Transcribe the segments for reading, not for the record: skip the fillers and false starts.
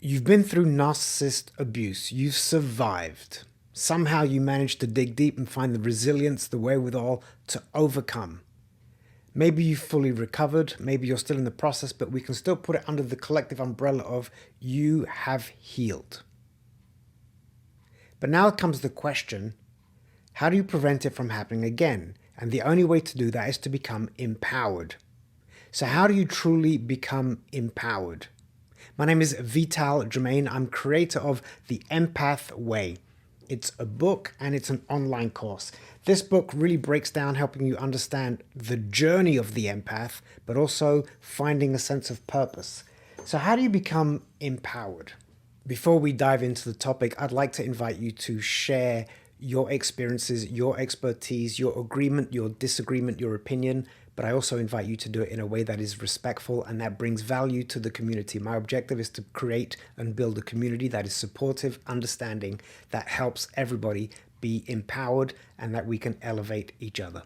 You've been through narcissist abuse. You've survived. Somehow you managed to dig deep and find the resilience, the wherewithal to overcome. Maybe you've fully recovered. Maybe you're still in the process, but we can still put it under the collective umbrella of you have healed. But now comes the question, how do you prevent it from happening again? And the only way to do that is to become empowered. So how do you truly become empowered? My name is Vital Germain. I'm creator of the Empath Way. It's a book and it's an online course. This book really breaks down helping you understand the journey of the empath, but also finding a sense of purpose. So how do you become empowered? Before we dive into the topic, I'd like to invite you to share your experiences, your expertise, your agreement, your disagreement, your opinion, but I also invite you to do it in a way that is respectful and that brings value to the community. My objective is to create and build a community that is supportive, understanding, that helps everybody be empowered and that we can elevate each other.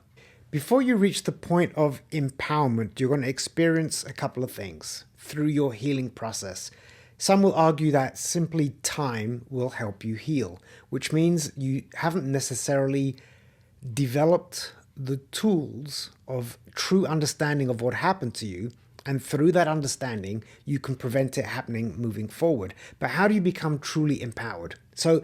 Before you reach the point of empowerment, you're going to experience a couple of things through your healing process. Some will argue that simply time will help you heal, which means you haven't necessarily developed the tools of true understanding of what happened to you, and through that understanding you can prevent it happening moving forward. But how do you become truly empowered? So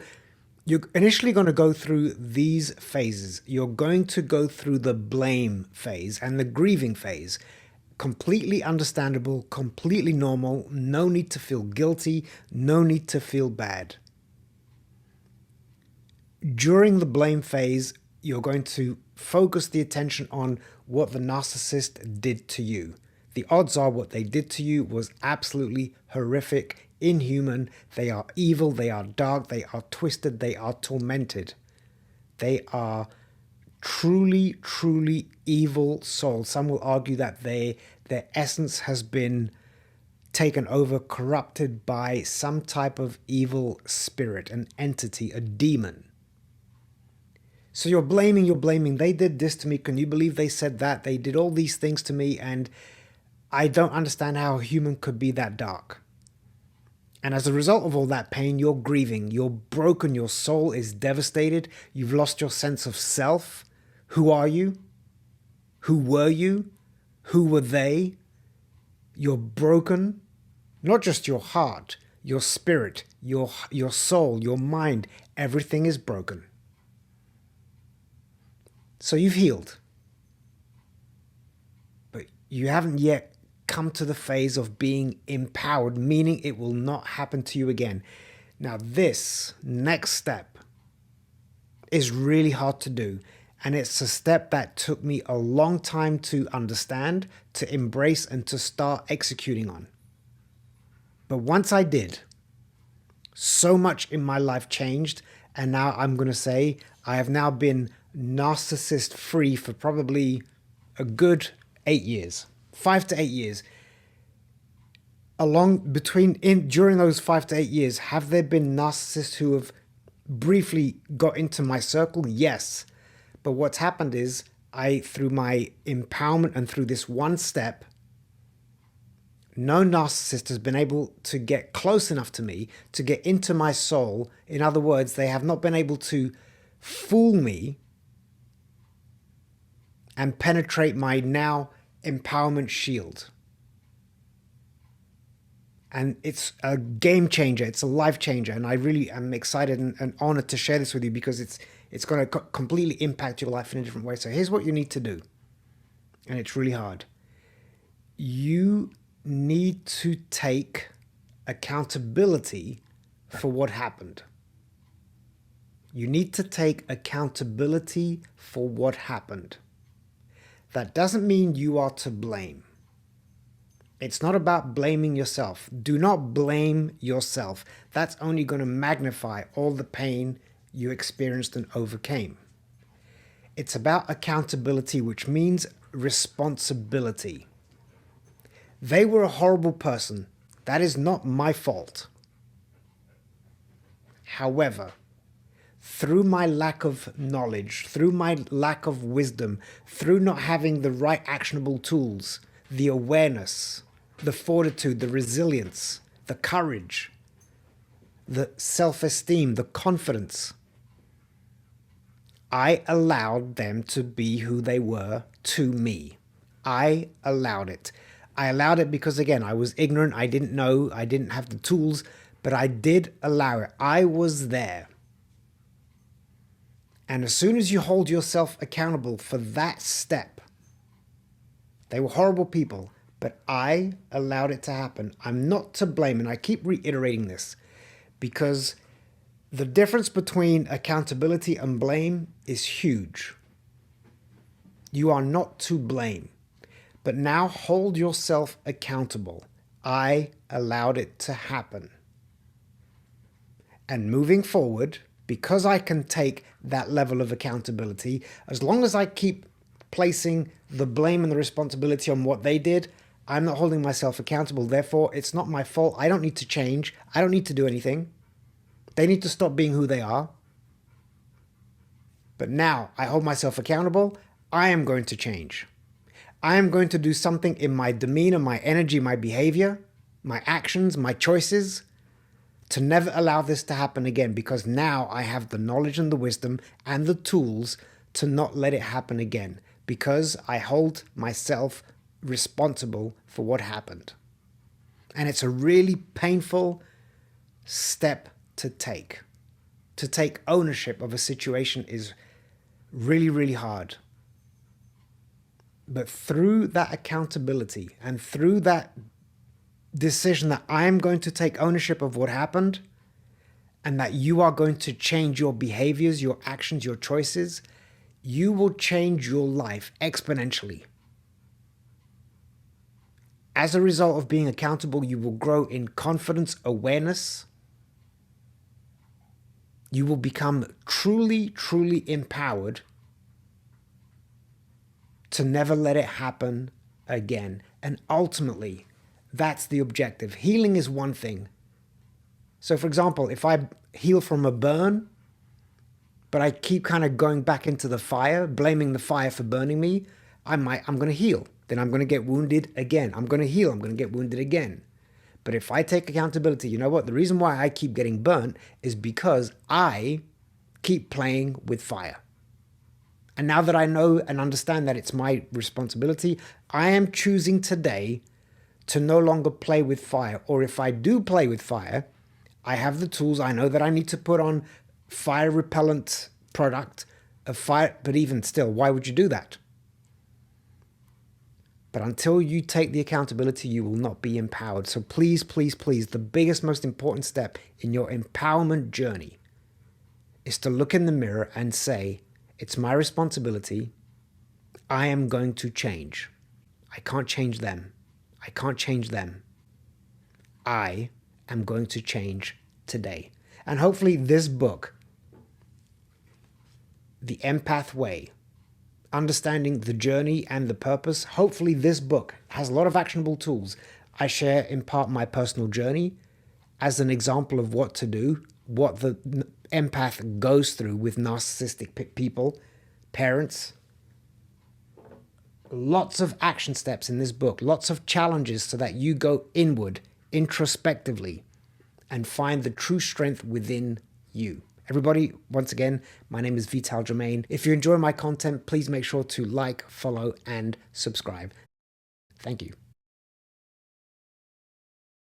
you're initially going to go through these phases. You're going to go through the blame phase and the grieving phase. Completely understandable, completely normal, no need to feel guilty, no need to feel bad. During the blame phase, you're going to focus the attention on what the narcissist did to you. The odds are what they did to you was absolutely horrific, inhuman. They are evil, they are dark, they are twisted, they are tormented. They are truly, truly evil souls. Some will argue that their essence has been taken over, corrupted by some type of evil spirit, an entity, a demon. So you're blaming, they did this to me. Can you believe they said that? They did all these things to me, and I don't understand how a human could be that dark. And as a result of all that pain, you're grieving, you're broken, your soul is devastated, you've lost your sense of self. Who are you? Who were you? Who were they? You're broken. Not just your heart, your spirit, your soul, your mind, everything is broken. So you've healed. But you haven't yet come to the phase of being empowered, meaning it will not happen to you again. Now this next step is really hard to do. And it's a step that took me a long time to understand, to embrace, and to start executing on. But once I did, so much in my life changed. And now I'm going to say I have now been narcissist free for probably a good 8 years, 5 to 8 years. During those 5 to 8 years, have there been narcissists who have briefly got into my circle? Yes. But what's happened is through my empowerment and through this one step, no narcissist has been able to get close enough to me to get into my soul. In other words, they have not been able to fool me and penetrate my now empowerment shield. And it's a game changer. It's a life changer. And I really am excited and honored to share this with you because it's going to completely impact your life in a different way. So here's what you need to do. And it's really hard. You need to take accountability for what happened. You need to take accountability for what happened. That doesn't mean you are to blame. It's not about blaming yourself. Do not blame yourself. That's only going to magnify all the pain you experienced and overcame. It's about accountability, which means responsibility. They were a horrible person. That is not my fault. However, through my lack of knowledge, through my lack of wisdom, through not having the right actionable tools, the awareness, the fortitude, the resilience, the courage, the self-esteem, the confidence. I allowed them to be who they were to me. I allowed it. I allowed it because, again, I was ignorant. I didn't know. I didn't have the tools, but I did allow it. I was there. And as soon as you hold yourself accountable for that step, they were horrible people, but I allowed it to happen. I'm not to blame. And I keep reiterating this because the difference between accountability and blame is huge. You are not to blame, but now hold yourself accountable. I allowed it to happen. And moving forward, because I can take that level of accountability, as long as I keep placing the blame and the responsibility on what they did, I'm not holding myself accountable. Therefore, it's not my fault. I don't need to change. I don't need to do anything. They need to stop being who they are. But now I hold myself accountable. I am going to change. I am going to do something in my demeanor, my energy, my behavior, my actions, my choices, to never allow this to happen again, because now I have the knowledge and the wisdom and the tools to not let it happen again, because I hold myself responsible for what happened. And it's a really painful step to take. To take ownership of a situation is really, really hard. But through that accountability and through that decision that I am going to take ownership of what happened and that you are going to change your behaviors, your actions, your choices, you will change your life exponentially. As a result of being accountable, you will grow in confidence, awareness. You will become truly, truly empowered to never let it happen again. And ultimately, that's the objective. Healing is one thing. So for example, if I heal from a burn, but I keep kind of going back into the fire, blaming the fire for burning me, I'm going to heal. Then I'm going to get wounded again. I'm going to heal. I'm going to get wounded again. But if I take accountability, you know what? The reason why I keep getting burnt is because I keep playing with fire. And now that I know and understand that it's my responsibility, I am choosing today to no longer play with fire. Or if I do play with fire, I have the tools. I know that I need to put on fire repellent product, but even still, why would you do that? But until you take the accountability, you will not be empowered. So please, please, please, the biggest, most important step in your empowerment journey is to look in the mirror and say, it's my responsibility. I am going to change. I can't change them. I can't change them. I am going to change today. And hopefully this book, The Empath Way, Understanding the Journey and the Purpose, hopefully this book has a lot of actionable tools. I share in part my personal journey as an example of what to do, what the empath goes through with narcissistic people, parents. Lots of action steps in this book, lots of challenges so that you go inward, introspectively, and find the true strength within you. Everybody, once again, my name is Vital Germain. If you enjoy my content, please make sure to like, follow, and subscribe. Thank you.